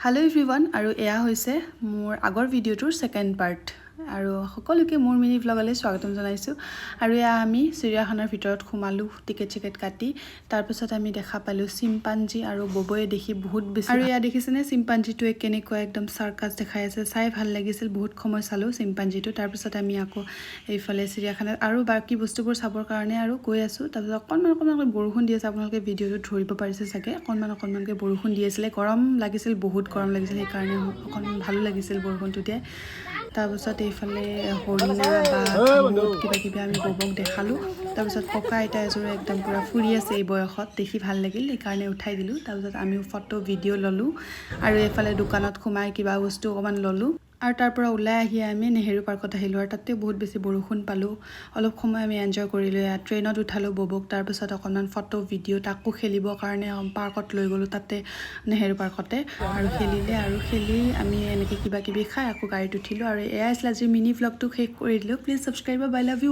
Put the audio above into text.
Hello everyone আৰু এয়া হৈছে মোৰ আগৰ ভিডিওটোৰ সেকেন্ড পাৰ্ট আৰু সকলোকে মোৰ মিনি ব্লগলৈ স্বাগতম জনাইছো আৰু এয়া আমি চিৰিয়াখানাৰ ভিতৰত খুমালো টিকেট কাটি তাৰ পিছত আমি দেখা পালো চিম্পাঞ্জি আৰু ববয়ে দেখি বহুত বেছি আৰু এয়া দেখিছেনে চিম্পাঞ্জিটোৱে কেনেকৈ একদম সাৰ্কাস দেখাই আছে চাই ভাল লাগিছিল বহুত সময় চালো চিম্পাঞ্জিটো তাৰ পিছত আমি আকৌ এইফালে চিৰিয়াখানাত আৰু বাকি বস্তুবোৰ চাবৰ কাৰণে আৰু গৈ আছো তাৰ পিছত অকনমান বৰষুণ দি আছে আপোনালোকে ভিডিওটো ধৰিব পাৰিছে চাগে অকনমানকে বৰষুণ দি আছিল গৰম লাগিছিল বহুত গৰম লাগিছিল এই কাৰণে অকনমান ভাল লাগিছিল বৰষুণটো দিয়ে তাৰ পিছত এইফালে হৰিণা বা কিবা আমি ববক দেখালো তাৰ পিছত ককা আইতা এজোৰে একদম পুৰা ফুৰি আছে এই বয়সত দেখি ভাল লাগিল এই কাৰণে উঠাই দিলো তাৰ পিছত আমিও ফটো ভিডিও ললো আৰু এইফালে দোকানত খুমাই কিবা বস্তু অকমান ললো আৰু তাৰ পৰা ওলাই আহি আমি নেহেৰু পাৰ্কত আহিলো আৰু তাতে বহুত বেছি বৰষুণ পালো অলপ সময় আমি এনজয় কৰিলো ট্ৰেইনত উঠালো ববক তাৰ পিছত অকনমান ফটো ভিডিও তাকো খেলিবৰ কাৰণে পাৰ্কত লৈ গলো তাতে নেহেৰু পাৰ্কতে আৰু খেলিলে আৰু খেলি আমি এনেকৈ কিবা খাই আকৌ গাড়ীত উঠিলো আৰু এয়া আছিল আজি মিনি ব্লগটো শেষ কৰি দিলো please subscribe by love you